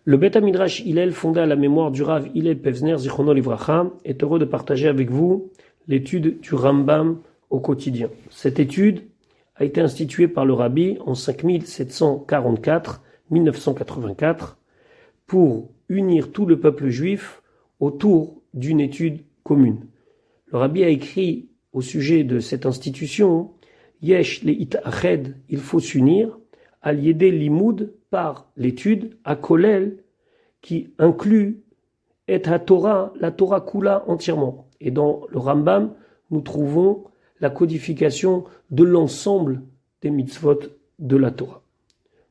Le Beth Midrash Hillel, fondé à la mémoire du Rav Hillel Pevzner Zichrono Livracha, est heureux de partager avec vous l'étude du Rambam au quotidien. Cette étude a été instituée par le Rabbi en 5744-1984 pour unir tout le peuple juif autour d'une étude commune. Le Rabbi a écrit au sujet de cette institution « Yesh le'it ached » il faut s'unir, « al yedé limoud » par l'étude, à Kolel, qui inclut et la Torah Kula entièrement. Et dans le Rambam, nous trouvons la codification de l'ensemble des mitzvot de la Torah.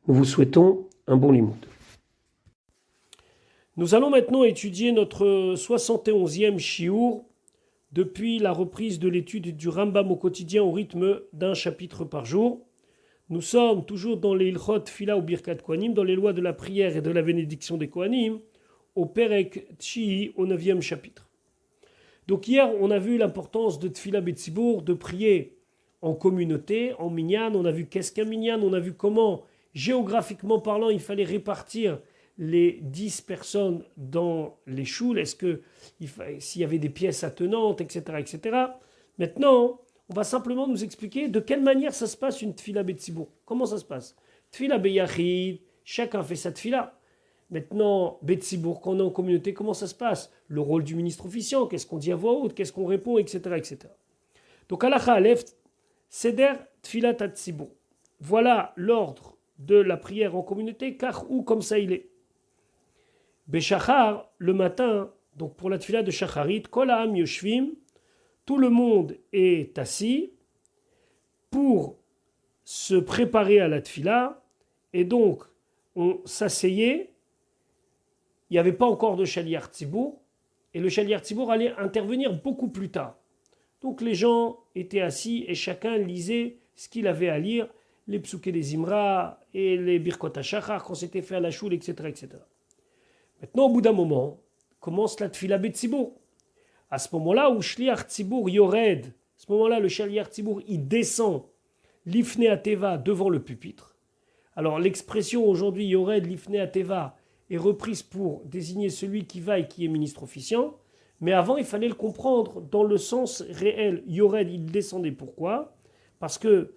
Nous vous souhaitons un bon limoud. Nous allons maintenant étudier notre 71e shiur depuis la reprise de l'étude du Rambam au quotidien au rythme d'un chapitre par jour. Nous sommes toujours dans les Ilchot Tfila ou Birkat Kohanim, dans les lois de la prière et de la bénédiction des Kohanim, au Perek Tshii, au 9e chapitre. Donc hier, on a vu l'importance de Tfila Betzibour, de prier en communauté, en minyan. On a vu qu'est-ce qu'un minyan, on a vu comment, géographiquement parlant, il fallait répartir les 10 personnes dans les choules, s'il y avait des pièces attenantes, etc., etc. Maintenant, on va simplement nous expliquer de quelle manière ça se passe une tfila betzibour. Comment ça se passe? Tfila beyachid, chacun fait sa tfila. Maintenant, betzibour, quand on est en communauté, comment ça se passe? Le rôle du ministre officiant, qu'est-ce qu'on dit à voix haute, qu'est-ce qu'on répond, etc., etc. Donc, halacha alef, seder tfila tatzibour. Voilà l'ordre de la prière en communauté, car ou comme ça il est. Beshachar, le matin, donc pour la tfila de shacharit, kol ha'am yoshvim, tout le monde est assis pour se préparer à la tfila, et donc on s'asseyait. Il n'y avait pas encore de Shaliach Tzibour, et le Shaliach Tzibour allait intervenir beaucoup plus tard. Donc les gens étaient assis et chacun lisait ce qu'il avait à lire, les psuké des Imra et les Birkot HaShachar, quand c'était fait à la choule, etc., etc. Maintenant, au bout d'un moment, commence la tfila betzibour. À ce moment-là où Shliach Tzibour Yored, à ce moment-là, le Shliach Tzibour, il descend l'ifne ateva devant le pupitre. Alors l'expression aujourd'hui Yored l'ifne ateva est reprise pour désigner celui qui va et qui est ministre officiant, mais avant il fallait le comprendre dans le sens réel. Yored, il descendait. Pourquoi? Parce que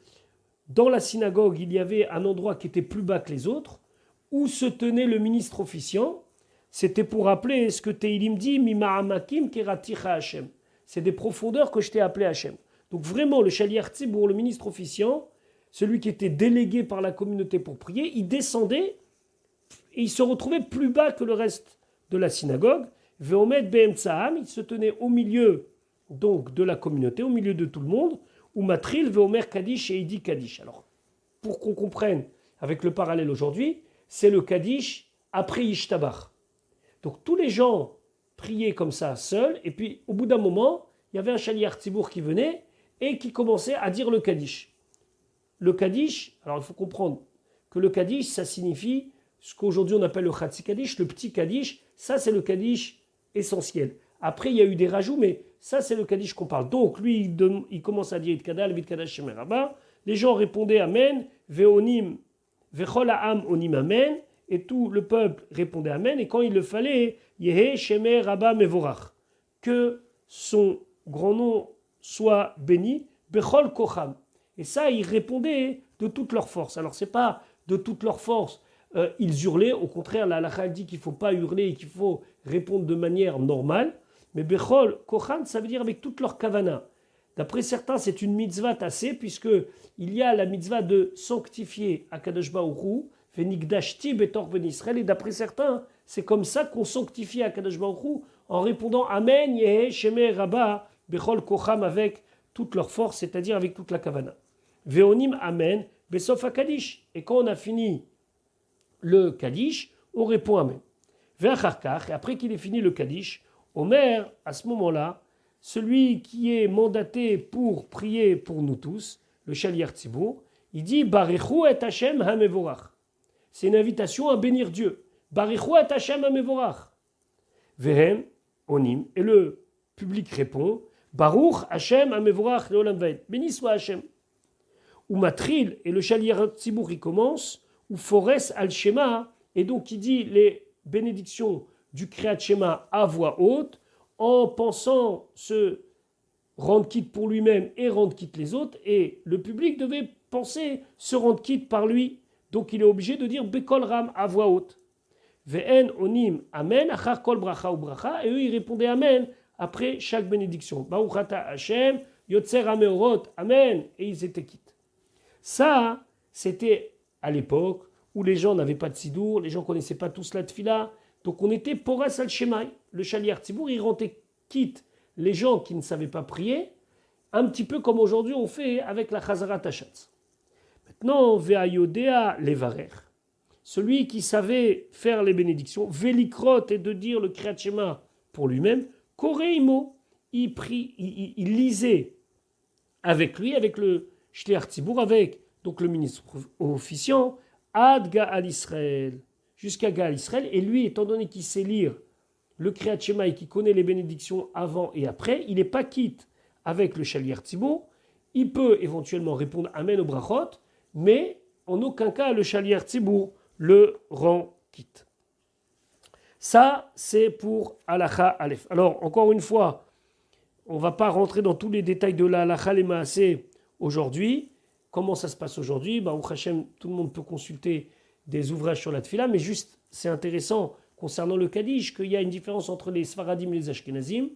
dans la synagogue, il y avait un endroit qui était plus bas que les autres, où se tenait le ministre officiant. C'était pour rappeler ce que Teilim dit, Mima'amakim keraticha Hashem. C'est des profondeurs que je t'ai appelé Hashem. Donc vraiment, le Shaliach Tzibour, le ministre officiant, celui qui était délégué par la communauté pour prier, il descendait et il se retrouvait plus bas que le reste de la synagogue. Ve'omed be'emtsa'am, il se tenait au milieu donc de la communauté, au milieu de tout le monde. Ou matril ve'omer Kaddish et il dit Kaddish. Alors, pour qu'on comprenne avec le parallèle aujourd'hui, c'est le Kaddish après Ishtabach. Donc tous les gens priaient comme ça seuls, et puis au bout d'un moment, il y avait un Shaliach Tzibour qui venait et qui commençait à dire le Kaddish. Le Kaddish, alors il faut comprendre que le Kaddish, ça signifie ce qu'aujourd'hui on appelle le Chatzi Kaddish, le petit Kaddish, ça c'est le Kaddish essentiel. Après il y a eu des rajouts, mais ça c'est le Kaddish qu'on parle. Donc lui, il commence à dire Itkadal, Vitkadash Shemer Rabba, les gens répondaient Amen, Veonim, Vechol Ha'am Onim Amen, et tout le peuple répondait Amen, et quand il le fallait, Yehe Shemer Rabba Mevorach, que son grand nom soit béni, Bechol Kocham. Et ça, ils répondaient de toute leur force. Alors, c'est pas de toute leur force, ils hurlaient, au contraire, la halakha dit qu'il ne faut pas hurler et qu'il faut répondre de manière normale, mais Bechol Kocham, ça veut dire avec toute leur kavana. D'après certains, c'est une mitzvah tassée, puisqu'il y a la mitzvah de sanctifier Akadosh Baruch Hu, Venigdashti betor ben Israël, et d'après certains, c'est comme ça qu'on sanctifie Akadosh Baruch Hu en répondant Amen, Yehe, Shemer, Rabba, Bechol Kocham, avec toute leur force, c'est-à-dire avec toute la kavana. Veonim Amen, Besof HaKadish. Et quand on a fini le Kaddish, on répond Amen. Ve'acharkach, et après qu'il ait fini le Kaddish, Omer, à ce moment-là, celui qui est mandaté pour prier pour nous tous, le Shaliach Tzibour, il dit Barechu et Hashem hamevorach. C'est une invitation à bénir Dieu. Barechu et Hashem hamevorach. Vehem onim, et le public répond Baruch Hashem hamevorach leolam vaed. Béni soit Hashem. Ou matril, et le Shaliach Tzibour il commence, ou forest al shema, et donc il dit les bénédiction du Kriyat Shema à voix haute, en pensant se rendre quitte pour lui-même et rendre quitte les autres, et le public devait penser se rendre quitte par lui. Donc il est obligé de dire Bekol Ram à voix haute. Ve'en onim amen, achar kol bracha ou bracha, et eux ils répondaient amen après chaque bénédiction. Baruch ata Hashem, yotzer hameorot, amen, et ils étaient quittes. Ça, c'était à l'époque où les gens n'avaient pas de sidour, les gens ne connaissaient pas tous la tfila, donc on était poras al shemai. Le shaliach tzibour, il rendait quitte les gens qui ne savaient pas prier, un petit peu comme aujourd'hui on fait avec la chazarat hashatz. Maintenant, ve'ayodea levarer. Celui qui savait faire les bénédictions, velikrot, et de dire le Kriyat Shema pour lui-même, koreimo, il lisait avec lui, avec le shliach tzibour, avec donc le ministre officiant, ad Gaal Israël, jusqu'à Gaal Israël, et lui, étant donné qu'il sait lire le Kriyat Shema et qui connaît les bénédictions avant et après, il n'est pas quitte avec le shliach tzibour. Il peut éventuellement répondre amen au brachot, mais en aucun cas le shliach tzibour le rend quitte. Ça, c'est pour Halacha Aleph. Alors, encore une fois, on ne va pas rentrer dans tous les détails de la Halacha les Maaseh aujourd'hui. Comment ça se passe aujourd'hui? Baruch Hashem, tout le monde peut consulter des ouvrages sur la Tfila, mais juste, c'est intéressant concernant le Kaddish qu'il y a une différence entre les Sfaradim et les Ashkenazim.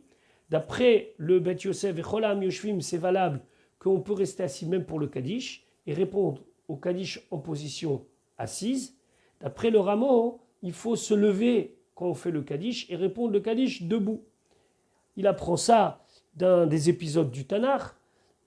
D'après le Bet Yosef et Cholam Yoshvim, c'est valable qu'on peut rester assis même pour le Kaddish et répondre au Kaddish en position assise. D'après le Ramo, il faut se lever quand on fait le Kaddish et répondre le Kaddish debout. Il apprend ça d'un des épisodes du Tanakh,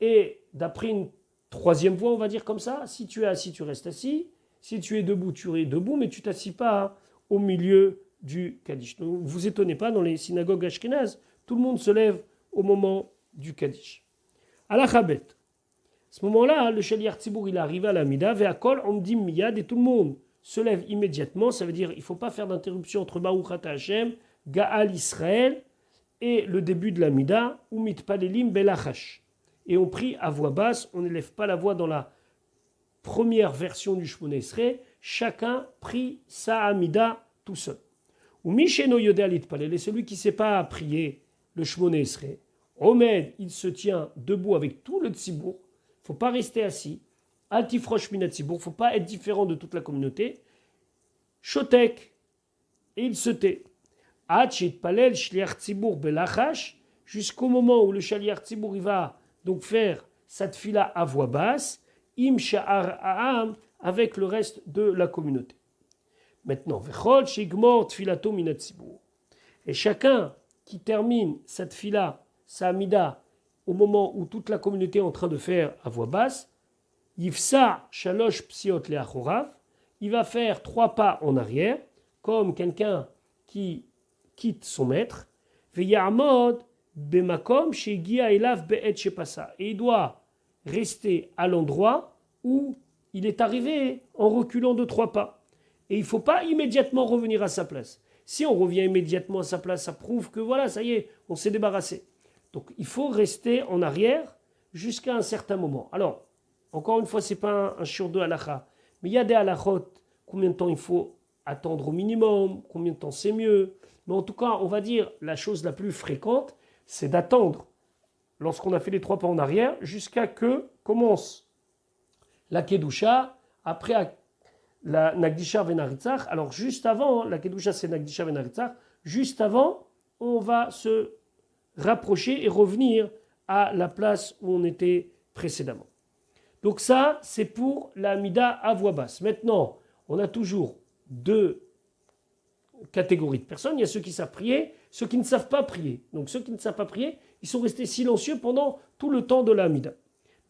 et d'après une troisième voie, on va dire comme ça, si tu es assis, tu restes assis, si tu es debout, tu es debout, mais tu ne t'assis pas au milieu du Kaddish. Donc, vous étonnez pas, dans les synagogues ashkénazes, tout le monde se lève au moment du Kaddish. Halacha bet. À ce moment-là, le shaliach tzibour, il est arrivé à la Mida, ve'akol omdim miyad, et tout le monde se lève immédiatement. Ça veut dire qu'il ne faut pas faire d'interruption entre Baruch Ata Hashem, Gaal Israël et le début de la Mida, ou mitpalelim belachash. Et on prie à voix basse, on n'élève pas la voix dans la première version du Shmoneh Esrei, chacun prie sa Amida tout seul. Ou Misheno Yodea Litpalel, et celui qui ne sait pas prier le Shmoneh Esrei, Omed, il se tient debout avec tout le tzibour, il ne faut pas rester assis. Altifrosh minat tzibour, il ne faut pas être différent de toute la communauté. Shotek, et il se tait. Hachit palel shliach tzibour belachash, jusqu'au moment où le shliach tzibour il va donc faire sa tfila à voix basse, im sha'ar ha'am, avec le reste de la communauté. Maintenant, vechol shigmor tfilato minat tzibour. Et chacun qui termine sa tfila, sa amida, au moment où toute la communauté est en train de faire à voix basse, Yifsa shalosh psiot leachorav, il va faire 3 pas en arrière, comme quelqu'un qui quitte son maître, veyamod bemakom shegia elav be'et shepasa, et il doit rester à l'endroit où il est arrivé en reculant de 3 pas. Et il ne faut pas immédiatement revenir à sa place. Si on revient immédiatement à sa place, ça prouve que voilà, ça y est, on s'est débarrassé. Donc il faut rester en arrière jusqu'à un certain moment. Alors, encore une fois, ce n'est pas un shiur de halakha, mais il y a des halakhot, combien de temps il faut attendre au minimum, combien de temps c'est mieux. Mais en tout cas, on va dire, la chose la plus fréquente, c'est d'attendre, lorsqu'on a fait les 3 pas en arrière, jusqu'à que commence la Kedusha, après la Nagdisha Venaritzach. Alors juste avant, la Kedusha c'est Nagdisha Venaritzach, juste avant, on va se rapprocher et revenir à la place où on était précédemment. Donc ça, c'est pour la Amida à voix basse. Maintenant, on a toujours 2 catégories de personnes. Il y a ceux qui savent prier, ceux qui ne savent pas prier. Donc ceux qui ne savent pas prier, ils sont restés silencieux pendant tout le temps de la Amida.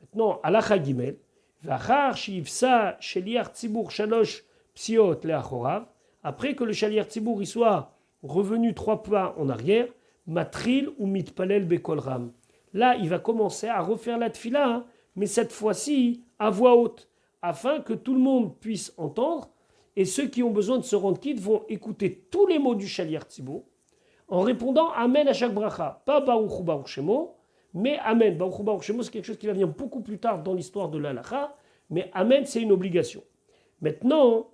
Maintenant, Halacha Gimel, Vachar shivsa sheliach tzibour shalosh psiot leachorav, après que le sheliach tzibour y soit revenu 3 pas en arrière, matril ou mitpalel bekol ram. Là, il va commencer à refaire la tfila, mais cette fois-ci à voix haute, afin que tout le monde puisse entendre, et ceux qui ont besoin de se rendre quitte vont écouter tous les mots du shaliach tzibour en répondant Amen à chaque bracha. Pas Baruch Hu Baruch Shemo, mais Amen. Baruch Hu Baruch Shemo, c'est quelque chose qui va venir beaucoup plus tard dans l'histoire de l'halakha, mais Amen, c'est une obligation. Maintenant,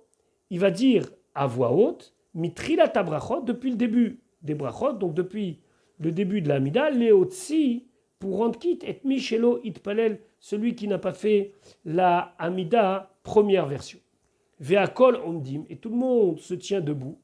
il va dire à voix haute, Mitrila tabrachot, depuis le début des brachot, donc depuis le début de la Hamida, Léotsi, pour rendre quitte, et Michelo Itpalel, celui qui n'a pas fait la Hamida première version. Veakol Omdim, et tout le monde se tient debout.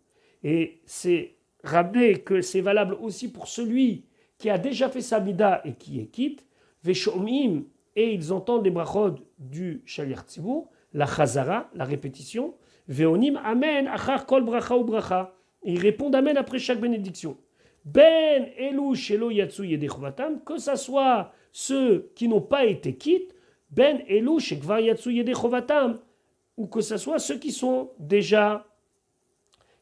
Et c'est ramené que c'est valable aussi pour celui qui a déjà fait sa Hamida et qui est quitte. Veshomim, et ils entendent les brachot du Shaliach Tzibur, la Chazara, la répétition. Veonim Amen, Achar Kol Bracha ou Bracha. Et ils répondent Amen après chaque bénédiction. Ben Elu Shelo Yatsu Yedechovatam, que ce soit ceux qui n'ont pas été quittes, Ben Elu Shekvar Yatsu Yedechovatam, ou que ce soit ceux qui sont déjà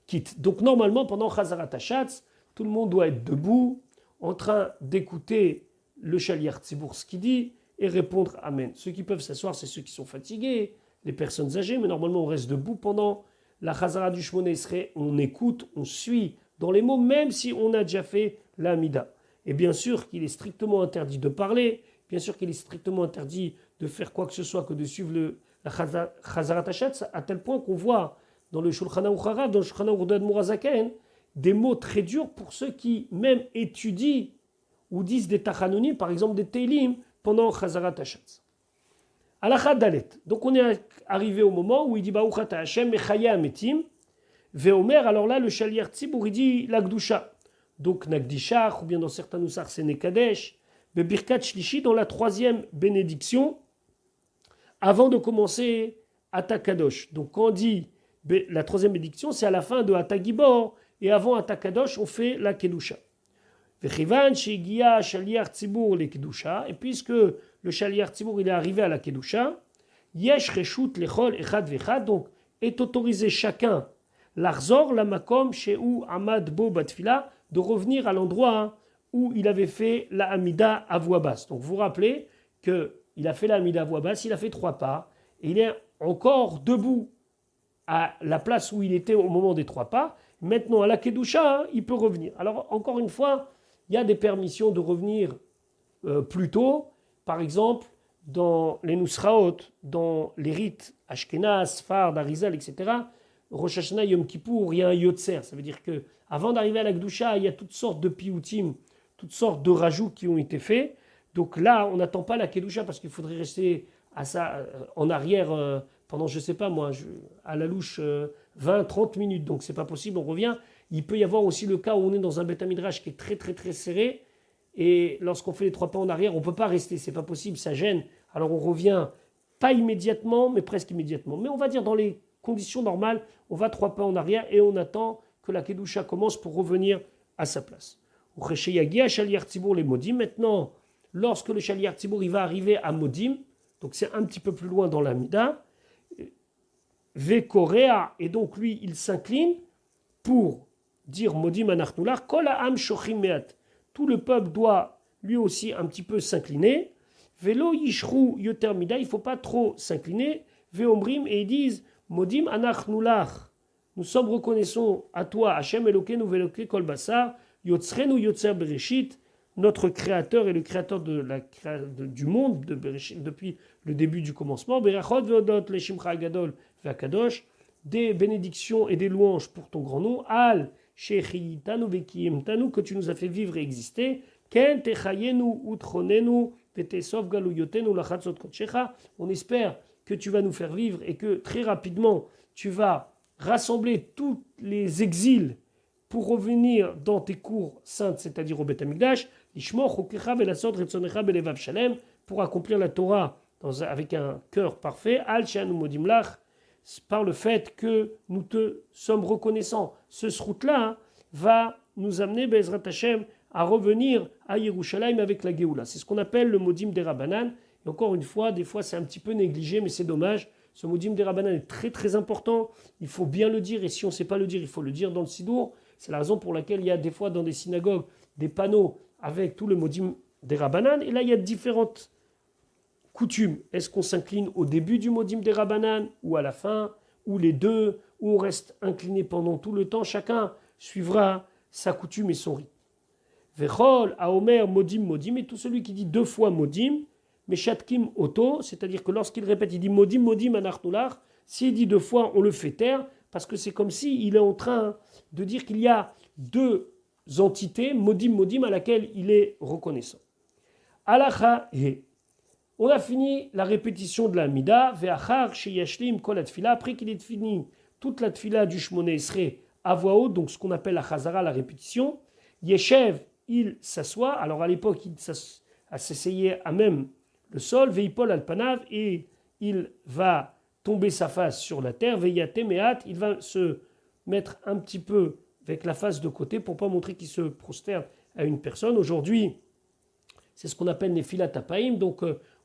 quittes. Donc normalement, pendant Chazarat Hashatz, tout le monde doit être debout, en train d'écouter le Shaliach Tzibur ce qu'il dit, et répondre Amen. Ceux qui peuvent s'asseoir, c'est ceux qui sont fatigués, les personnes âgées, mais normalement on reste debout pendant la Chazara du Shmoneh Esrei, on écoute, on suit dans les mots, même si on a déjà fait la Hamida. Et bien sûr qu'il est strictement interdit de parler, bien sûr qu'il est strictement interdit de faire quoi que ce soit que de suivre la Chazarat Hashatz, à tel point qu'on voit dans le Shulchan Aruch Harav, dans le Shulchan Aruch d'Admor HaZaken, des mots très durs pour ceux qui même étudient ou disent des Tachanonim, par exemple des Teilim, pendant Chazarat Hashatz. Halakha Dalet. Donc on est arrivé au moment où il dit Baruch ata Hashem mechaya ametim veomer. Alors là le Shaliach Tzibur il dit la Gdusha. Donc Nagdishach, ou bien dans certains Nusach c'est Nekadesh. Bebirkat Shlishi, dans la troisième bénédiction avant de commencer Atakadosh. Donc quand on dit la troisième bénédiction c'est à la fin de Atagibor et avant Atakadosh on fait la Kedusha. Et puisque le Shaliach Tzibur il est arrivé à la Kedusha, Yesh Reshut Lechol Echad Vechad, donc est autorisé chacun, l'Arzor, la Makom, Shehu Amad Bo Batfila, de revenir à l'endroit où il avait fait la Hamida à voix basse. Donc vous vous rappelez qu'il a fait la Hamida à voix basse, il a fait 3 pas, et il est encore debout à la place où il était au moment des 3 pas. Maintenant à la Kedusha, il peut revenir. Alors encore une fois, il y a des permissions de revenir plus tôt, par exemple dans les Nusraot, dans les rites Ashkenaz, Sfard, Arizal, etc. Rosh Hashanah, Yom Kippour, il y a un Yotzer. Ça veut dire qu'avant d'arriver à la Gdusha, il y a toutes sortes de piyutim, toutes sortes de rajouts qui ont été faits. Donc là, on n'attend pas la Kedusha parce qu'il faudrait rester en arrière pendant, je ne sais pas moi, à la louche 20-30 minutes. Donc c'est pas possible, on revient. Il peut y avoir aussi le cas où on est dans un Beth Midrash qui est très très très serré et lorsqu'on fait les 3 pas en arrière, on ne peut pas rester, c'est pas possible, ça gêne. Alors on revient pas immédiatement, mais presque immédiatement. Mais on va dire dans les conditions normales, on va 3 pas en arrière et on attend que la Kedusha commence pour revenir à sa place. Maintenant, lorsque le Shaliach Tzibur il va arriver à Modim, donc c'est un petit peu plus loin dans la Mida, Vekorea, et donc lui il s'incline pour dire Modim Anachnular, Kol Ha'am Shochim Meat. Tout le peuple doit lui aussi un petit peu s'incliner. Velo Yishru Yoter Mida, il ne faut pas trop s'incliner. Veomrim, et ils disent Modim Anachnular. Nous sommes reconnaissants à toi, Hashem Elokeinu Veloke Kol Basar, Yotzrenu Yotzer Bereshit, notre créateur et le créateur du monde de Bereshit, depuis le début du commencement. Berachot Veodot Leshimcha Agadol Veakadosh, des bénédictions et des louanges pour ton grand nom. Al Shechitanu Vekiyemtanu, que tu nous as fait vivre et exister. Ken Techayenu Utronenu Vetesov Galuyotenu Lachatzot Kotshecha. On espère que tu vas nous faire vivre et que très rapidement tu vas rassembler tous les exils pour revenir dans tes cours saintes, c'est-à-dire au Beth Amikdash, pour accomplir la Torah avec un cœur parfait, par le fait que nous te sommes reconnaissants. Ce srout-là va nous amener, Bezrat Hashem, à revenir à Yerushalayim avec la Géoula. C'est ce qu'on appelle le Modim des Rabbanan. Et encore une fois, des fois c'est un petit peu négligé, mais c'est dommage. Ce Modim des Rabbanan est très très important. Il faut bien le dire, et si on ne sait pas le dire, il faut le dire dans le Sidour. C'est la raison pour laquelle il y a des fois dans des synagogues des panneaux avec tout le Modim des Rabbanan. Et là, il y a différentes coutumes. Est-ce qu'on s'incline au début du Modim des Rabbanan ou à la fin, ou les deux, ou on reste incliné pendant tout le temps? Chacun suivra sa coutume et son rite. Vechol, Aomer, Modim, Modim, et tout celui qui dit 2 fois Modim, Meshatkim Oto, c'est-à-dire que lorsqu'il répète, il dit Modim, Modim, Anachnular, s'il dit 2 fois, on le fait taire, parce que c'est comme s'il est en train de dire qu'il y a deux entités, modim, à laquelle il est reconnaissant. Alacha he. On a fini la répétition de la Mida, ve'achar sheyashlim kol atfila, après qu'il ait fini toute la tfila du Shmoné Esrei à voix haute, donc ce qu'on appelle la chazara, la répétition. Yeshev, il s'assoit, alors à l'époque il s'asseyait à même le sol, ve'ipol alpanav, et il va tomber sa face sur la terre, ve'yate me'at, il va se mettre un petit peu avec la face de côté pour ne pas montrer qu'il se prosterne à une personne. Aujourd'hui, c'est ce qu'on appelle les filat tapaim, donc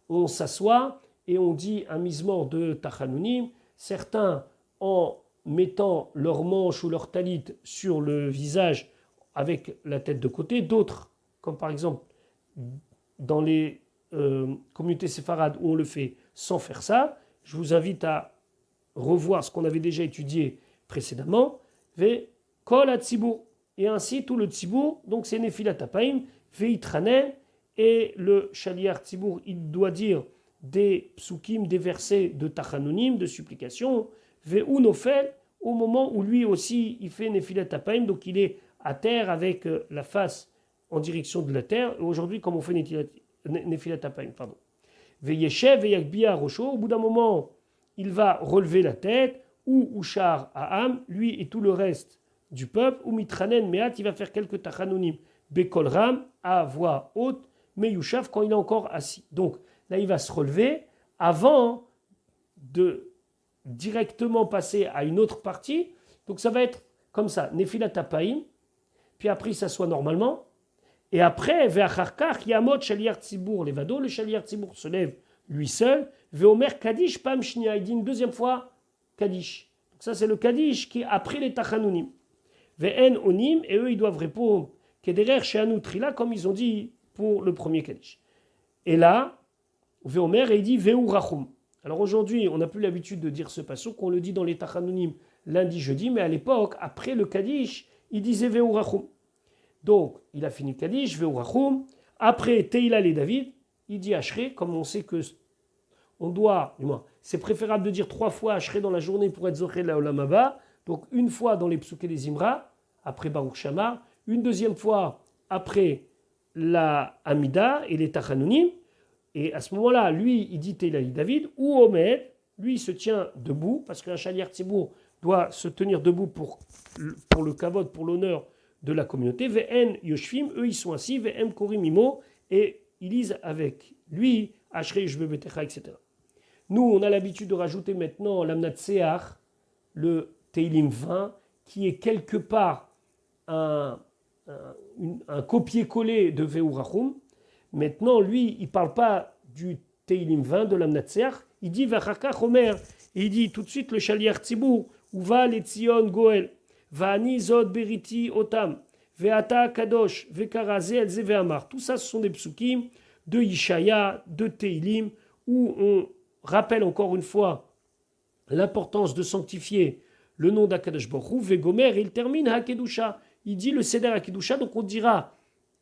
on s'assoit et on dit un misement de tachanunim, certains en mettant leurs manches ou leur talit sur le visage avec la tête de côté, d'autres, comme par exemple dans les communautés séfarades où on le fait sans faire ça. Je vous invite à revoir ce qu'on avait déjà étudié précédemment. Kol hatzibour, et ainsi tout le tzibour, donc c'est nefilat tapaim, veitranen, et le shaliach tzibour, il doit dire des psukim, des versets de tachanunim, de supplication, ve'u nofel, au moment où lui aussi il fait nefilat tapaim, donc il est à terre avec la face en direction de la terre. Et aujourd'hui, comme on fait nefilat tapaim, pardon. Ve'yeshev ve'yakbia rosho, au bout d'un moment, il va relever la tête, ou ushar ha'am, lui et tout le reste du peuple, ou mitranen me'at, il va faire quelques tachanunim, bekol ram, à voix haute, mais Yushav quand il est encore assis. Donc là, il va se relever avant de directement passer à une autre partie. Donc ça va être comme ça, Nefilat Tapaim, puis après il s'assoit normalement, et après, Ve'acharkach Yamot Shaliach Tzibour Levado, le Shaliach Tzibour se lève lui seul, Ve'omer Kaddish Pam Shnia, il dit une deuxième fois Kaddish. Donc ça c'est le Kaddish qui est après les Tachanunim. Ve'en Onim, et eux ils doivent répondre Kederer Sheanu Trila, comme ils ont dit pour le premier Kaddish. Et là, Veomer, et il dit Veu Rachum. Alors aujourd'hui, on n'a plus l'habitude de dire ce passouk, qu'on le dit dans les Tachanunim lundi, jeudi, mais à l'époque, après le Kaddish, il disait Veu Rachum. Donc, il a fini le Kaddish, Veu Rachum. Après Teila et David, il dit Ashrei, comme on sait que on doit, du moins, c'est préférable de dire 3 fois Ashrei dans la journée pour être Zoché la Olam Haba. Donc, une fois dans les psuké des Imra, après Baruch Shamar, une deuxième fois après la Amida et les Tachanunim, et à ce moment-là, lui, il dit Teila David, ou Omed, lui, il se tient debout, parce qu'un Shaliach Tzibour doit se tenir debout pour le kavod, pour l'honneur de la communauté. Ve'en Yoshvim, eux, ils sont assis, Ve'em Korim Imo, et ils lisent avec lui, Ashrei Yeshbe Betecha, etc. Nous, on a l'habitude de rajouter maintenant l'Amnat Seach, le Teilim 20, qui est quelque part un copier-coller de Veu Rachum. Maintenant, lui, il ne parle pas du Teilim 20 de l'Amnatseach, il dit Vachakach Omer, et il dit tout de suite le Shaliach Tzibour, Uva Letzion Goel, Vani Zod Beriti Otam, Veata Kadosh, Vekaraze Elze Ve'amar. Tout ça, ce sont des psukim de Yishaya, de Teilim, où on rappelle encore une fois l'importance de sanctifier le nom d'Akadosh Baruch Hu, Vegomer, et il termine Hakedusha. Il dit le Seder Hakedusha, donc on dira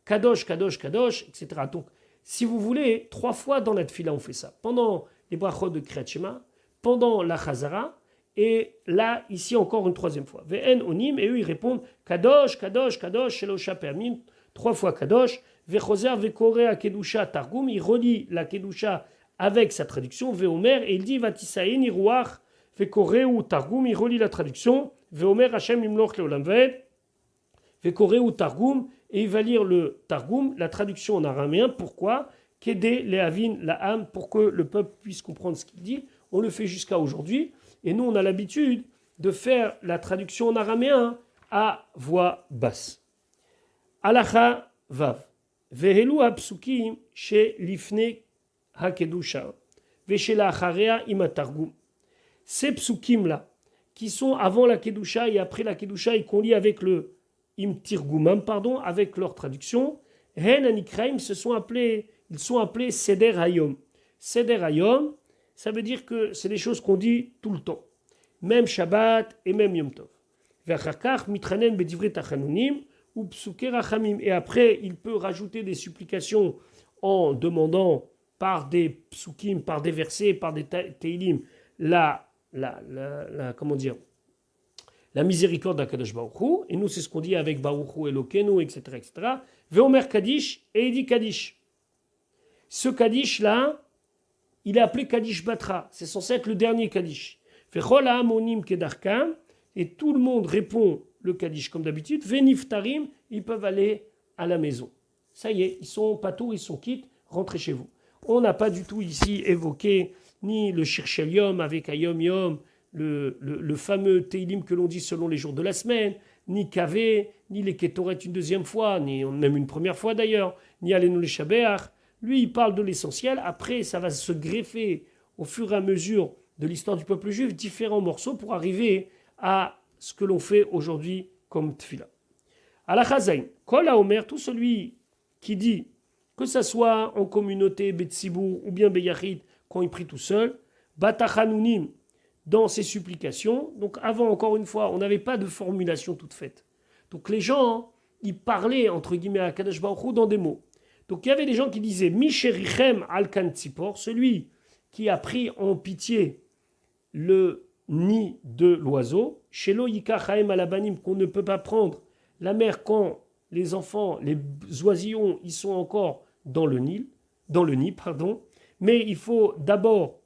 Kadosh, Kadosh, Kadosh, etc. Donc, si vous voulez, 3 fois dans la Tfila, on fait ça. Pendant les brachot de Kriyat Shema, pendant la Chazara, et là, ici encore une 3e fois. Ve'en onim, et eux, ils répondent Kadosh, Kadosh, Kadosh, Shelosha Permim, 3 fois Kadosh, Ve'choser, Ve'kore Hakedusha Targum, il relie la Kedusha avec sa traduction, Ve'omer, et il dit Vatisaïn, Iruach, Ve'kore ou Targum, il relie la traduction, Ve'omer Hashem Imloch Leolam Ved, Ve'kore ou Targum, et il va lire le Targum, la traduction en araméen. Pourquoi? Qu'aider les Havin, la âme, pour que le peuple puisse comprendre ce qu'il dit. On le fait jusqu'à aujourd'hui. Et nous, on a l'habitude de faire la traduction en araméen à voix basse. Alacha Vav. Vehelu hapsukim she lifne hakedusha. Veshela acharea ima Targum. Ces psukim-là, qui sont avant la Kedusha et après la Kedusha, et qu'on lit avec le Im Tirgumam, pardon, avec leur traduction, Hen Anikraim, ils sont appelés Seder Hayom. Seder Hayom, ça veut dire que c'est des choses qu'on dit tout le temps, même Shabbat et même Yom Tov. V'achakach mitranen bedivre tachanunim ou psuke rachamim. Et après, il peut rajouter des supplications en demandant par des psukim, par des versets, par des teilim, la la miséricorde d'Akadosh Baruch Hu, et nous c'est ce qu'on dit avec Baruch Hu Elokeinu, etc., etc. Veomer Kaddish, et il dit Kaddish. Ce Kaddish là, il est appelé Kaddish Batra, c'est censé être le dernier Kaddish. Fechol ha'amonim kedarkam, et tout le monde répond le Kaddish comme d'habitude. Veniftarim, ils peuvent aller à la maison. Ça y est, ils sont patours, ils sont quittes, rentrez chez vous. On n'a pas du tout ici évoqué ni le Shir Shel Yom avec Ayom Yom, le fameux Teilim que l'on dit selon les jours de la semaine, ni Kavé, ni les Ketoret une deuxième fois, ni même une première fois d'ailleurs, ni Alenu le Shabeach. Lui, il parle de l'essentiel. Après, ça va se greffer au fur et à mesure de l'histoire du peuple juif, différents morceaux pour arriver à ce que l'on fait aujourd'hui comme Tfila. Alachazain, Kol HaOmer, tout celui qui dit, que ça soit en communauté, Betsibou ou bien Beyachid, quand il prie tout seul, Batachanunim, dans ses supplications. Donc avant, encore une fois, on n'avait pas de formulation toute faite. Donc les gens, ils parlaient, entre guillemets, à Kadosh Baruch Hu dans des mots. Donc il y avait des gens qui disaient Misherichem al-Kan Tzipor, celui qui a pris en pitié le nid de l'oiseau, Shelo Yika Chaim alabanim, qu'on ne peut pas prendre la mer quand les enfants, les oisillons, ils sont encore dans le nid, mais il faut d'abord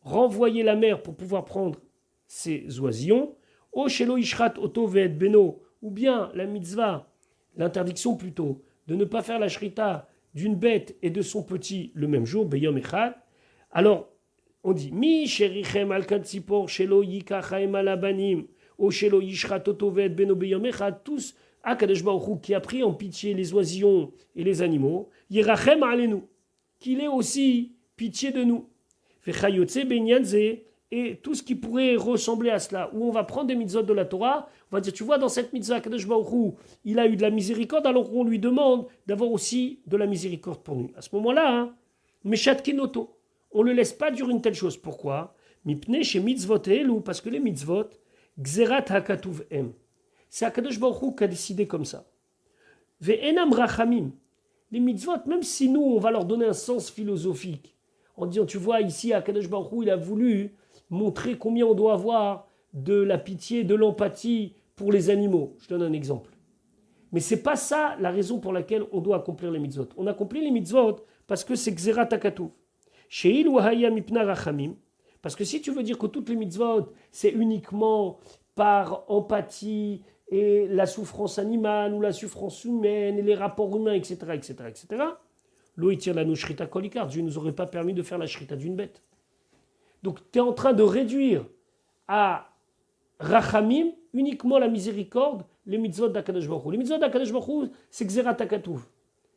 renvoyer la mer pour pouvoir prendre ces oisillons, O Shelo Ishrat Oto Ve'et Beno, ou bien la mitzvah, l'interdiction plutôt, de ne pas faire la shrita d'une bête et de son petit le même jour, Beyom Echad. Alors, on dit Mi sherichem al katzipor shelo yikachaim alabanim o shelo yishrat otovet beno beyom echad, tous Akadosh Baruch Hu qui a pris en pitié les oisillons et les animaux, yirachem alenu, qu'il ait aussi pitié de nous. Vechayotze benyanze, et tout ce qui pourrait ressembler à cela, où on va prendre des mitzvot de la Torah, on va dire, tu vois, dans cette mitzvah, Kadosh Baruch Hu, il a eu de la miséricorde, alors on lui demande d'avoir aussi de la miséricorde pour nous. À ce moment-là, Meshat Kinoto, on ne le laisse pas dire une telle chose. Pourquoi? Mipne chez mitzvot elu, parce que les mitzvot, Gzerat hakatuv em. C'est Akadosh Baruch Hu qui a décidé comme ça. Ve'enam rachamim. Les mitzvot, même si nous, on va leur donner un sens philosophique, en disant, tu vois, ici, Akadosh Baruch Hu, il a voulu montrer combien on doit avoir de la pitié, de l'empathie pour les animaux. Je donne un exemple. Mais ce n'est pas ça la raison pour laquelle on doit accomplir les mitzvot. On accomplit les mitzvot parce que c'est Gzerat hakatuv. Sheil wahaya mipna rachamim. Parce que si tu veux dire que toutes les mitzvot, c'est uniquement par empathie et la souffrance animale ou la souffrance humaine et les rapports humains, etc., l'eau tire la shrita kolikar. Dieu ne nous aurait pas permis de faire la shrita d'une bête. Donc tu es en train de réduire à rachamim uniquement la miséricorde, les mitzvot d'Akadosh Baruch Hu. Les mitzvot d'Akadosh Baruch Hu, c'est Gzerat hakatuv.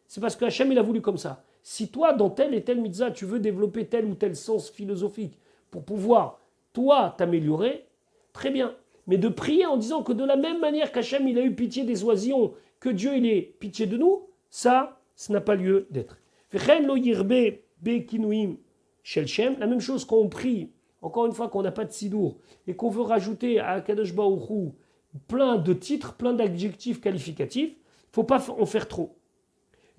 C'est parce que Hachem il a voulu comme ça. Si toi, dans telle et telle mitzvah, tu veux développer tel ou tel sens philosophique pour pouvoir, toi, t'améliorer, très bien. Mais de prier en disant que de la même manière qu'Hachem il a eu pitié des oisillons, que Dieu il ait pitié de nous, ça n'a pas lieu d'être. La même chose quand on prie, encore une fois qu'on n'a pas de sidour, et qu'on veut rajouter à Akadosh Baruch Hu plein de titres, plein d'adjectifs qualificatifs, il ne faut pas en faire trop.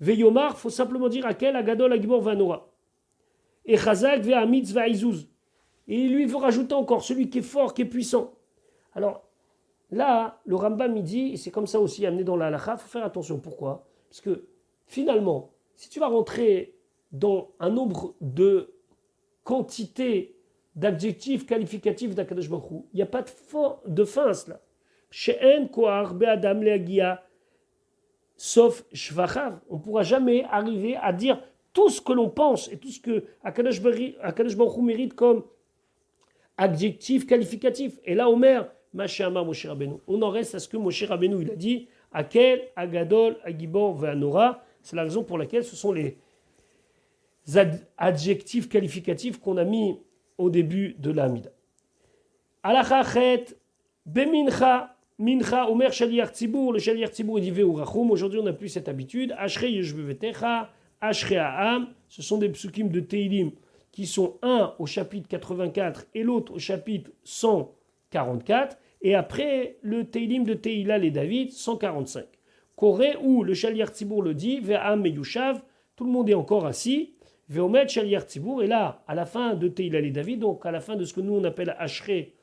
Veyomar, il faut simplement dire Akel, Agadol, Agibor, Vanora. Et Chazak, Ve'amitz, Ve'aizuz. Et il lui veut rajouter encore celui qui est fort, qui est puissant. Alors, là, le Rambam, il dit, et c'est comme ça aussi amené dans la halakha, il faut faire attention. Pourquoi? Parce que, finalement, si tu vas rentrer dans un nombre de quantités d'adjectifs qualificatifs d'Akadosh Baruch Hu, il n'y a pas de fin à cela. She'en koar be'adam le'agia, sauf shvachav. On ne pourra jamais arriver à dire tout ce que l'on pense et tout ce que Akadosh Baruch Hu mérite comme adjectif qualificatif. Et là, Omer, Mashama Moshe Rabbeinu. On en reste à ce que Moshe Rabbeinu il a dit, Akel, Agadol, Agibor, Ve'anora. C'est la raison pour laquelle ce sont les adjectifs qualificatifs qu'on a mis au début de l'Amida. Alachachet, Bemincha, Mincha, Omer Shaliach Tzibour, le Shaliach Tzibour dit Ve'urachum. Aujourd'hui, on n'a plus cette habitude. Ashrei Yeshbevetecha, Ashrei Ha'am. Ce sont des psukim de Teilim qui sont un au chapitre 84 et l'autre au chapitre 144. Et après, le Teilim de Tehilal et David, 145. Koré, où le Shaliach Tzibour le dit, Ve'am Meyushav, tout le monde est encore assis. Ve'omet Shaliach Tzibour, et là, à la fin de Tehilal et David, donc à la fin de ce que nous on appelle Ashrei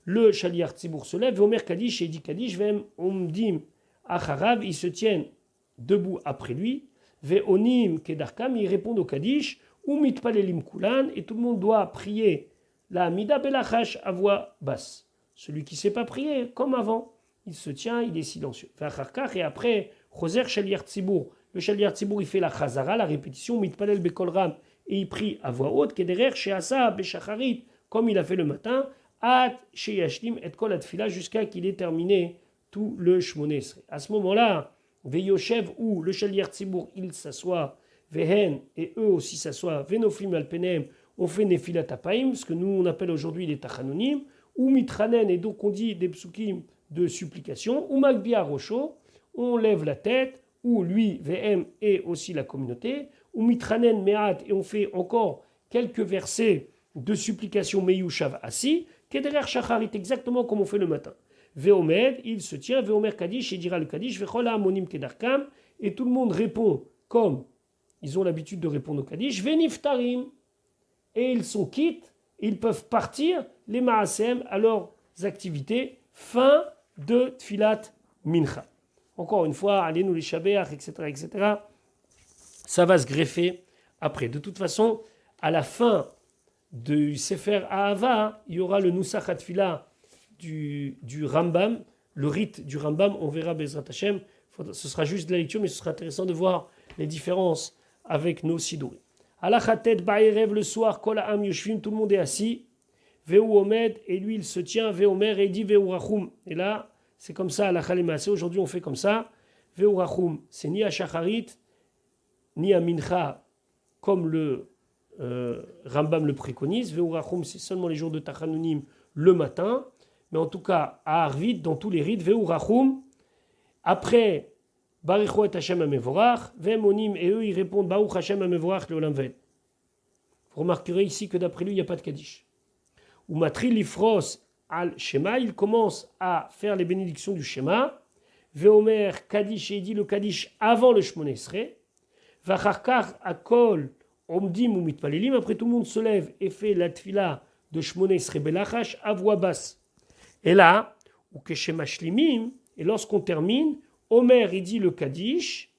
le Shaliach Tzibour se lève, Omer Kaddish et dit Kaddish, Vem Omdim Acharav, ils se tiennent debout après lui, Ve'onim Kedarkam, ils répondent au Kaddish, ou Mitpalelim Kulan, et tout le monde doit prier la Amida Belachash à voix basse. Celui qui ne sait pas prier, comme avant, il se tient, il est silencieux. Et après, Choser Shaliach Tzibour, le Shaliach Tzibour, il fait la Chazara, la répétition, Mitpalel Bekol Ram, et il prie à voix haute, Kederer Sheasa Beshacharit, comme il a fait le matin, At Sheyashlim et Kol Atfila, jusqu'à qu'il ait terminé tout le Shmoné Esrei. À ce moment-là, Veyoshev, où le Shaliach Tzibour, il s'assoit, Vehen, et eux aussi s'assoient, Venoflim Alpenem, on fait Nefilat Apaim, ce que nous on appelle aujourd'hui les Tachanonim, ou Mitranen, et donc on dit des psukim de supplication, ou Magbia Rocho, on lève la tête, ou lui, VM, et aussi la communauté, ou Mitranen Mehat, et on fait encore quelques versets de supplication Meyushav assis, Kederer Shacharit, exactement comme on fait le matin. Veomed, il se tient, Veomer Kaddish, et dira le Kaddish, Vechola Amonim Kedarkam, et tout le monde répond comme ils ont l'habitude de répondre au Kaddish, Veniftarim, et ils sont quittes, ils peuvent partir, les Maasem, à leurs activités, fin de Tfilat Mincha. Encore une fois, allez nous les Shabéach, etc., etc., ça va se greffer après. De toute façon, à la fin du Sefer Ahava, il y aura le Nusach HaTfila du Rambam, le rite du Rambam, on verra Bezrat Hashem, ce sera juste de la lecture, mais ce sera intéressant de voir les différences avec nos Sidouri. Alachatet Ba'erev, le soir, Kol Ha'am Yoshvim, tout le monde est assis, Veu Omed, et lui il se tient, Veomer, et il dit Veu Rachum. Et là, c'est comme ça, Alachal et Maaseh, aujourd'hui on fait comme ça, Veu Rachum, c'est ni à Shacharit, ni à Mincha, comme le Rambam le préconise. Veu Rachum, c'est seulement les jours de Tachanonim le matin, mais en tout cas, à Arvit, dans tous les rites, Veu Rachum, après Barichu et Hashem Amevorach, Vemonim, et eux ils répondent Baruch Hashem Amevorach le Olam Ved. Vous remarquerez ici que d'après lui, il n'y a pas de Kaddish. Ou Matri Lifros al Shema, il commence à faire les bénédictions du Shema. Veomer Kaddish, et il dit le Kaddish avant le Shmoné Esrei. Vacharkar Akol Omdim ou Mitpalelim, après tout le monde se lève et fait la tfila de Shmoné Esrei Belachash à voix basse. Et là, ou Keshem Shlimim, et lorsqu'on termine, Omer, il dit le Kaddish,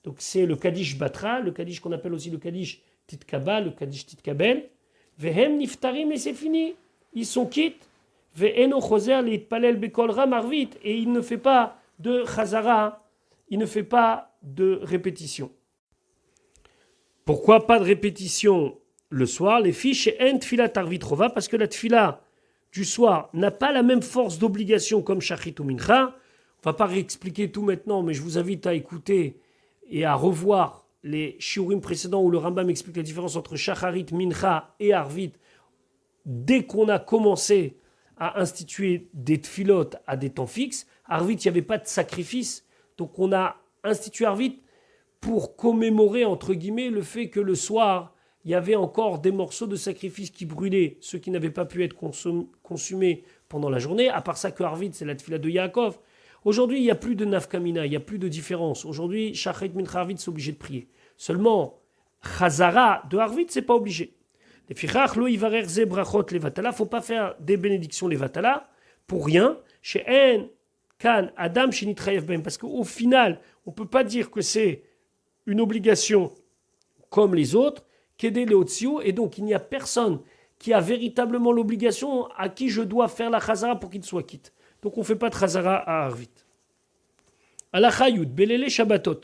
donc c'est le Kaddish Batra, le Kaddish qu'on appelle aussi le Kaddish Titkaba, le Kaddish Titkabel, Vehem Niftarim, et c'est fini, ils sont quittes, Ve'eno Choser Litpalel Bekol Ram Arvit, et il ne fait pas de Chazara, il ne fait pas de répétition. Pourquoi pas de répétition le soir? Les fiches et en Tfilat Arvit Rova, parce que la Tfila du soir n'a pas la même force d'obligation comme Shachrit ou Mincha. On ne va pas réexpliquer tout maintenant, mais je vous invite à écouter et à revoir les shiurim précédents où le Rambam explique la différence entre Shacharit, Mincha et Arvit. Dès qu'on a commencé à instituer des tfilot à des temps fixes, Arvit, il n'y avait pas de sacrifice. Donc on a institué Arvit pour commémorer, entre guillemets, le fait que le soir, il y avait encore des morceaux de sacrifice qui brûlaient, ceux qui n'avaient pas pu être consumés pendant la journée. À part ça que Arvit, c'est la tfila de Yaakov. Aujourd'hui, il n'y a plus de nafkamina, il n'y a plus de différence. Aujourd'hui, Shachrit Mincha Arvit, c'est obligé de prier. Seulement, Chazara de Arvit, c'est pas obligé. Il ne faut pas faire des bénédictions les vatala pour rien. Chez En, Kan, Adam, chez Nitrayev Ben. Parce qu'au final, on ne peut pas dire que c'est une obligation comme les autres, Kede Leotzio, et donc il n'y a personne qui a véritablement l'obligation à qui je dois faire la Chazara pour qu'il soit quitte. Donc on ne fait pas de Chazara à Arvit. Alachayud, Belele Shabbatot.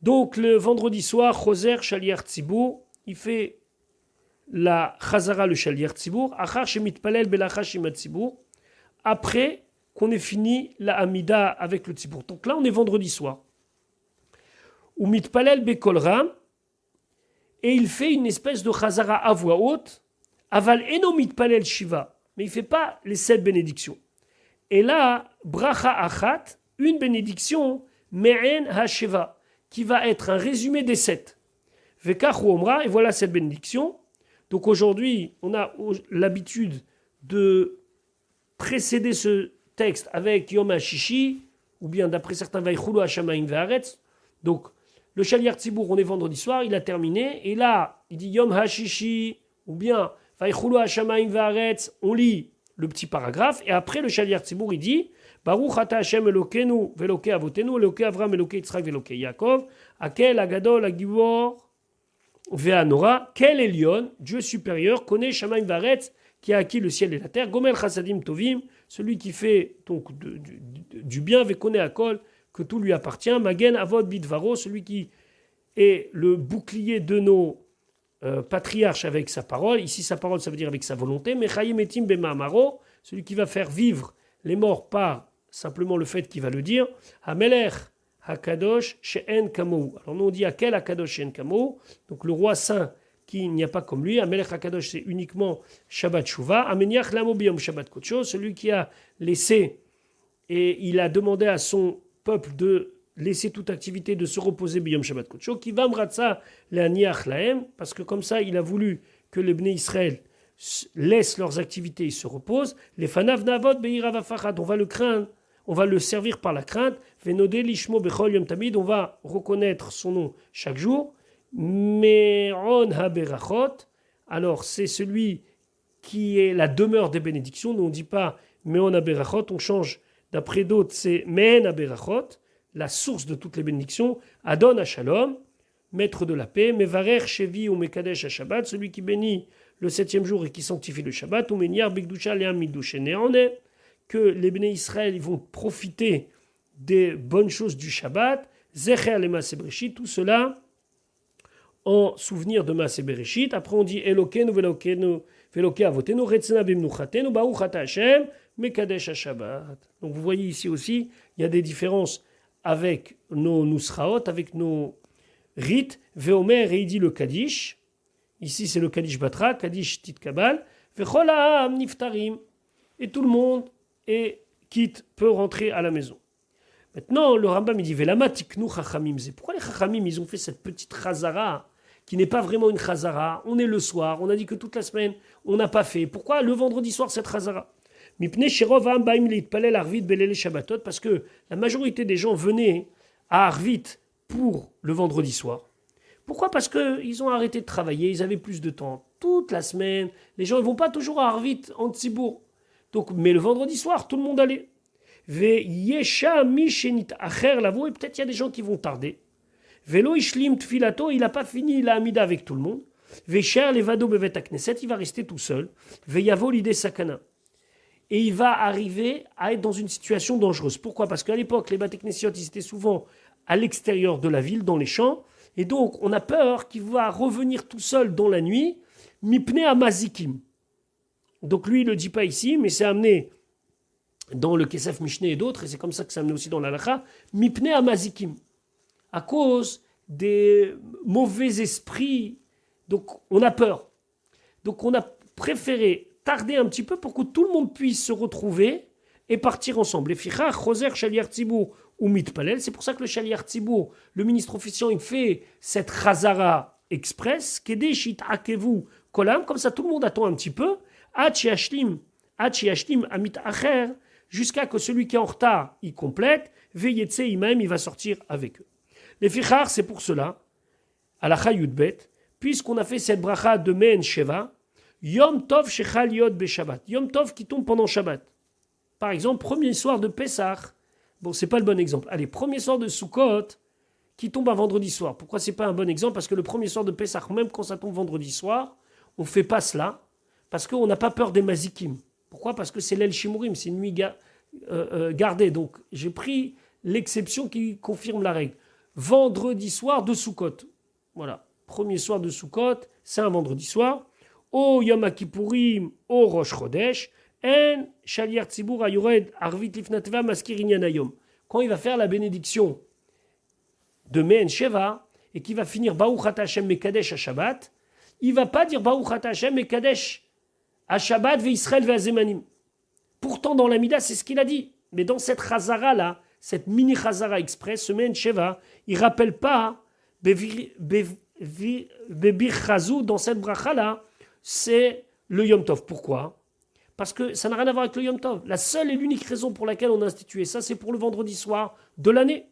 Donc le vendredi soir, Choser Shaliach Tzibour, il fait la Chazara le Shaliach Tzibour, Achar Shemitpalel Belachar Shemat Tzibour, après qu'on ait fini la Amida avec le Tzibour. Donc là on est vendredi soir. Ou Mitpalel Bekol Ram, et il fait une espèce de Chazara à voix haute, Aval Eno Mitpalel Shiva, mais il ne fait pas les 7 bénédictions. Et là, Bracha Achat, une bénédiction, Me'en HaSheva, qui va être un résumé des 7. Vekach ou Omra, et voilà cette bénédiction. Donc aujourd'hui, on a l'habitude de précéder ce texte avec Yom HaShishi, ou bien d'après certains, Vaychulu HaShamayim Ve'aretz. Donc, le Shaliach Tzibour, on est vendredi soir, il a terminé, et là, il dit Yom HaShishi, ou bien Vaychulu HaShamayim Ve'aretz, on lit le petit paragraphe, et après le Shaliach Tzibour, il dit Baruch ata Hashem Elokeinu veloke avotenu, Eloke Avram, Eloke Yitzhak, veloke Yaakov, Akel, Agadol, Agivor, Ve'anora, Kel Elion, Dieu supérieur, connaît Shamaim Varetz, qui a acquis le ciel et la terre, Gomel Chassadim Tovim, celui qui fait donc du bien, Vekone Akol, que tout lui appartient, Magen Avod Bidvaro, celui qui est le bouclier de nos patriarches avec sa parole. Ici, sa parole, ça veut dire avec sa volonté. Mechayim Etim Bema'amaro, celui qui va faire vivre les morts par simplement le fait qu'il va le dire. Hamelech Hakadosh She'en Kamou. Alors nous on dit Akel Hakadosh She'en Kamou, donc le roi saint qui n'y a pas comme lui. Hamelech Hakadosh, c'est uniquement Shabbat Shuvah. Ameniach Lamo Biyom Shabbat Kodsho, celui qui a laissé et il a demandé à son peuple de laisser toute activité, de se reposer Biyom Shabbat Kodsho, qui va mratza le'aniach lahem, parce que comme ça il a voulu que les Bnei Israël laissent leurs activités et se reposent. Les fanav navot be'ira vafachad, on va le craindre, on va le servir par la crainte. Venodé lishmo bechol yom tamid, on va reconnaître son nom chaque jour. Me'on haberachot, alors c'est celui qui est la demeure des bénédictions. Nous on ne dit pas Me'on haberachot, on change. D'après d'autres, c'est Me'en haberachot, la source de toutes les bénédictions. Adon Hashalom, maître de la paix. Mevarer Shevi ou Mekadesh Shabbat, celui qui bénit le 7e jour et qui sanctifie le Shabbat. Ou Meniar Bigdusha Leam Midush Ne'one, que les Bnei Israël vont profiter des bonnes choses du Shabbat. Zecher le Maaseh Bereshit, tout cela en souvenir de Maaseh Bereshit. Après on dit Elokenu velokenu veloke avotenu retzena bimnuchatenu baruch ata Hashem mekadesh Shabbat. Donc vous voyez ici aussi, il y a des différences avec nos nusraot, avec nos rites. Veomer, et il dit le Kaddish. Ici c'est le Kaddish Batra, Kaddish Tit Kabal. Vechol ha'am niftarim. Et tout le monde peut rentrer à la maison. Maintenant, le Rambam il dit Velama tiknu chachamim. Pourquoi les chachamim ils ont fait cette petite chazara qui n'est pas vraiment une chazara? On est le soir, on a dit que toute la semaine on n'a pas fait. Pourquoi le vendredi soir cette chazara? Parce que la majorité des gens venaient à Arvit pour le vendredi soir. Pourquoi? Parce qu'ils ont arrêté de travailler, ils avaient plus de temps. Toute la semaine, les gens ne vont pas toujours à Arvit en Tzibour. Donc, mais le vendredi soir, tout le monde allait. Et peut-être il y a des gens qui vont tarder. Velo ishlim tfilato, il n'a pas fini la Hamida avec tout le monde. Vecher levado bevet akneset, il va rester tout seul. Veyavo l'idée sakana. Et il va arriver à être dans une situation dangereuse. Pourquoi? Parce qu'à l'époque, les Bate Knesiot, ils étaient souvent à l'extérieur de la ville, dans les champs. Et donc, on a peur qu'il va revenir tout seul dans la nuit, mipne amazikim. Donc lui, il ne le dit pas ici, mais c'est amené dans le Kesef Mishneh et d'autres, et c'est comme ça que c'est amené aussi dans l'Halakha, mipne amazikim. À cause des mauvais esprits, donc on a peur. Donc on a préféré tarder un petit peu pour que tout le monde puisse se retrouver et partir ensemble. Les ficha, choser, shaliach tzibour ou mitpalel, c'est pour ça que le shaliach tzibour, le ministre officiant, il fait cette chazara express, kedeshit akevu kolam, comme ça tout le monde attend un petit peu, Hachi Ashlim Amit Acher, jusqu'à que celui qui est en retard, il complète, Veyetse Imaim, il va sortir avec eux. Les fichar, c'est pour cela, à la Chayudbet, puisqu'on a fait cette bracha de Me'en Sheva, Yom Tov Shechal Yod Beshabbat, Yom Tov qui tombe pendant Shabbat. Par exemple, premier soir de Pessah, bon, c'est pas le bon exemple. Allez, premier soir de Sukkot, qui tombe un vendredi soir. Pourquoi c'est pas un bon exemple? Parce que le premier soir de Pessah, même quand ça tombe vendredi soir, on ne fait pas cela. Parce qu'on n'a pas peur des mazikim. Pourquoi? Parce que c'est l'El Shimurim, c'est une nuit gardée. Donc j'ai pris l'exception qui confirme la règle. Vendredi soir de Sukkot. Voilà. Premier soir de Sukkot, c'est un vendredi soir. O Yom Kippourim, o Rosh Chodesh, en Shaliach Tzibur Ayored Arvit Lifnateva Maskir Inyan Hayom. Quand il va faire la bénédiction de Me'en Sheva et qui va finir Baruch Ata Hashem Mekadesh à Shabbat, il ne va pas dire Baruch Ata Hashem Mekadesh à Shabbat ve'Israël ve'azemanim. Pourtant, dans l'Amida, c'est ce qu'il a dit. Mais dans cette chazara-là, cette mini-chazara express, ce Me'en Sheva, il ne rappelle pas Bebir Chazou, dans cette bracha-là, c'est le Yom Tov. Pourquoi? Parce que ça n'a rien à voir avec le Yom Tov. La seule et l'unique raison pour laquelle on a institué ça, c'est pour le vendredi soir de l'année.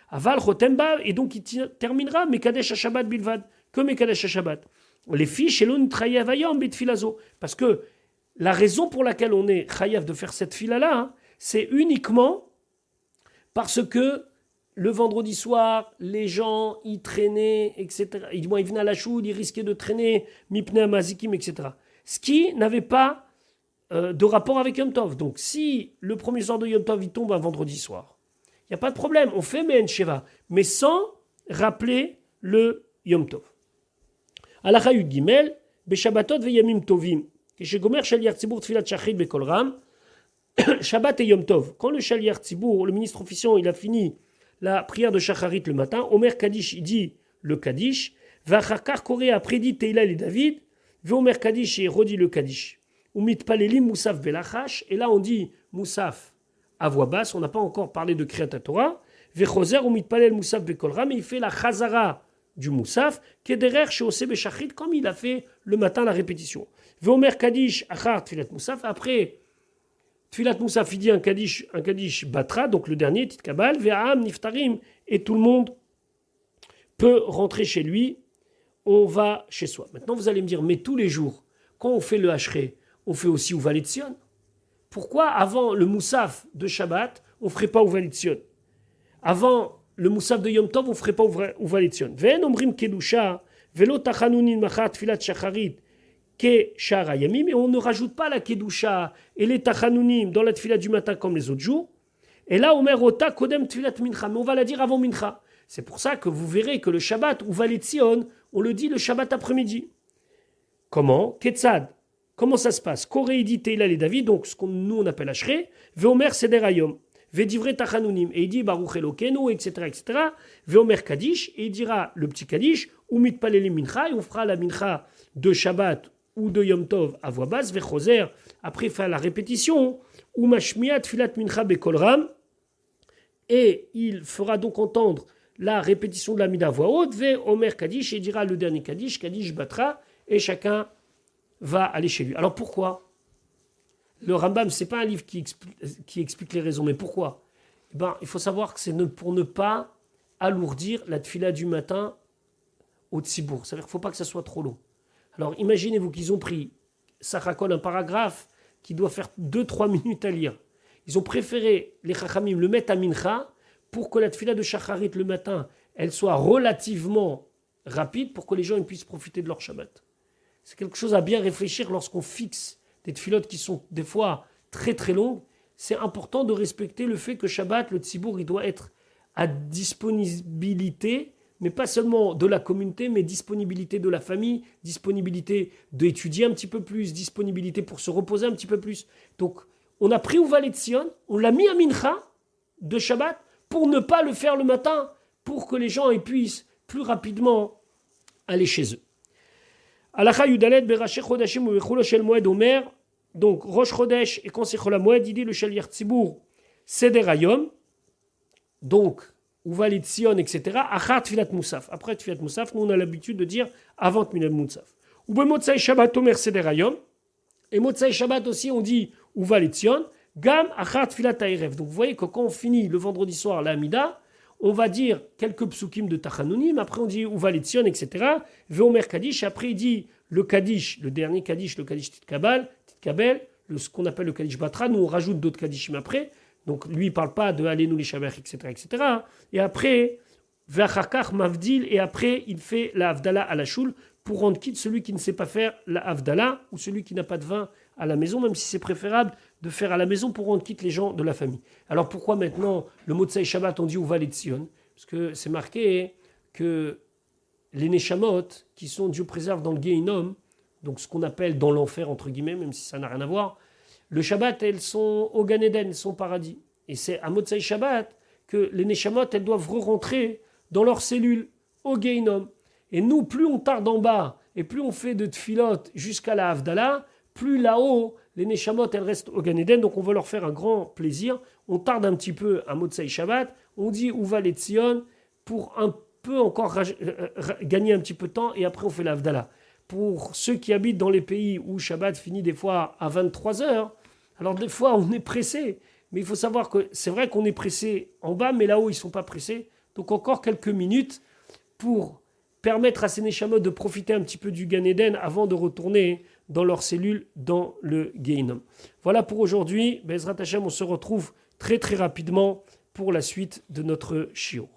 Aval Chotemba, et donc il terminera Mekadesh Shabbat Bilvad, que Mekadesh Shabbat. Les fiches, Elon Trayev Ayom Betfilazo. Parce que la raison pour laquelle on est chayav de faire cette fila-là, hein, c'est uniquement parce que le vendredi soir, les gens, ils traînaient, etc. Ils venaient à la choule, ils risquaient de traîner, mipne amazikim, etc. Ce qui n'avait pas de rapport avec Yom Tov. Donc, si le premier soir de Yom Tov, il tombe un vendredi soir, il n'y a pas de problème, on fait Mehen Sheva, mais sans rappeler le Yom Tov. Halakha Yud Gimel, Beshabbatot veyamim tovim, Keshegomer Shaliach Tzibur Tfilat Shachrit Bekol Ram, Shabbat et Yom Tov. Quand le Shaliach Tzibur, le ministre officiant, il a fini la prière de Shacharit le matin, Omer Kaddish, il dit le Kaddish, Vachakar Koré a prédit Teila et David, Veomer Kaddish et redit le Kaddish. Umit Palelim Moussaf Belachash, et là on dit Moussaf à voix basse, on n'a pas encore parlé de Kriyat Torah, Vechoser Umit Palel Moussaf Bekolram, et il fait la Chazara du Moussaf, Kederer Sheose Beshachrit, comme il a fait le matin la répétition. Veomer Kaddish Achar Tfilat Moussaf, après Tfilat Moussaf, il dit un Kaddish Batra, donc le dernier, Tit Kabal, Ve'am Niftarim, et tout le monde peut rentrer chez lui, on va chez soi. Maintenant, vous allez me dire, mais tous les jours, quand on fait le Hachré, on fait aussi Uva Letzion. Pourquoi avant le Moussaf de Shabbat, on ne ferait pas Uva Letzion? Avant le Moussaf de Yom Tov, on ne ferait pas Uva Letzion. Ve'en omrim kedusha, ve'lo tachanunin machat tfilat shacharit, Ke Shara Yamim, et on ne rajoute pas la Kedusha et les Tachanunim dans la Tfilat du matin comme les autres jours. Et là, Omer Ota Kodem Tfilat Mincha, mais on va la dire avant Mincha. C'est pour ça que vous verrez que le Shabbat, ou Valetzion, on le dit le Shabbat après-midi. Comment? Ketzad. Comment ça se passe? Koré dit Teila et David, donc ce qu'on nous on appelle Ashrei, Veomer Seder Hayom, Vedivre Tachanunim, et il dit Baruch Elokenu, etc., etc. Veomer Kaddish, et il dira le petit Kaddish, Umit Palelim Mincha, et on fera la Mincha de Shabbat ou de Yom Tov à voix basse, Vechoser, après faire la répétition, ou Mashmiat Filat Mincha Bekolram, et il fera donc entendre la répétition de la Mida à voix haute, Ve Omer Kaddish, et dira le dernier Kaddish, Kaddish Batra, et chacun va aller chez lui. Alors pourquoi? Le Rambam, ce n'est pas un livre qui explique les raisons, mais pourquoi? Il faut savoir que c'est pour ne pas alourdir la tfila du matin au tzibour. C'est-à-dire qu'il ne faut pas que ça soit trop long. Alors imaginez-vous qu'ils ont pris Sachakol, un paragraphe qui doit faire 2-3 minutes à lire. Ils ont préféré, les Chachamim, le mettre à Mincha pour que la tfila de Shacharit le matin, elle soit relativement rapide pour que les gens puissent profiter de leur Shabbat. C'est quelque chose à bien réfléchir lorsqu'on fixe des tfilotes qui sont des fois très très longues. C'est important de respecter le fait que Shabbat, le tzibour, il doit être à disponibilité, mais pas seulement de la communauté, mais disponibilité de la famille, disponibilité d'étudier un petit peu plus, disponibilité pour se reposer un petit peu plus. Donc, on a pris Uva Letzion, on l'a mis à Mincha de Shabbat pour ne pas le faire le matin, pour que les gens puissent plus rapidement aller chez eux. Halakha Yudalet Berasheh Chodashim Uvechulo Shel Moed Omer, donc Rosh Chodesh et quand c'est Chol HaMoed, il dit le Shaliach Tzibour Seder Hayom, donc Uva Letzion, etc. Achat Tfilat Moussaf. Après Tfilat Moussaf, nous on a l'habitude de dire avant Tfilat Moussaf. Ou Motzai Shabbat Omer Seder Hayom, et Motzai Shabbat aussi on dit Uva Letzion, Gam Achat Tfilat Ha'erev. Donc vous voyez que quand on finit le vendredi soir la Amida, on va dire quelques psukim de Tachanunim, après on dit Uva Letzion, etc. Veomer Kaddish, après il dit le Kaddish, le dernier Kaddish, le Kaddish Tit Kabel, ce qu'on appelle le Kaddish Batra, nous on rajoute d'autres Kaddishim après, donc lui il ne parle pas de Alenu les Shabbat, etc., etc. Et après, Ve'achakach Mavdil, et après il fait la Havdalah à la choule pour rendre quitte celui qui ne sait pas faire la Havdalah ou celui qui n'a pas de vin à la maison, même si c'est préférable de faire à la maison pour rendre quitte les gens de la famille. Alors pourquoi maintenant le Motzai Shabbat on dit Uva Letzion? Parce que c'est marqué que les Neshamot, qui sont Dieu préserve dans le Gehinnom, donc ce qu'on appelle dans l'enfer entre guillemets, même si ça n'a rien à voir, le Shabbat elles sont au Gan Eden, elles sont au paradis. Et c'est à Motzai Shabbat que les Neshamot elles doivent re-rentrer dans leurs cellules au Gehinnom. Et nous, plus on tarde en bas et plus on fait de tfilot jusqu'à la Havdalah, plus là-haut, les Neshamot, elles restent au Gan Eden, donc on va leur faire un grand plaisir. On tarde un petit peu à Motzai Shabbat, on dit Uva Letzion pour un peu encore gagner un petit peu de temps, et après on fait la Havdalah. Pour ceux qui habitent dans les pays où Shabbat finit des fois à 23h, alors des fois on est pressé, mais il faut savoir que c'est vrai qu'on est pressé en bas, mais là-haut ils ne sont pas pressés. Donc encore quelques minutes pour permettre à ces Neshamot de profiter un petit peu du Gan Eden avant de retourner dans leurs cellules dans le Gehinnom. Voilà pour aujourd'hui. Bezrat Hashem, on se retrouve très très rapidement pour la suite de notre shiur.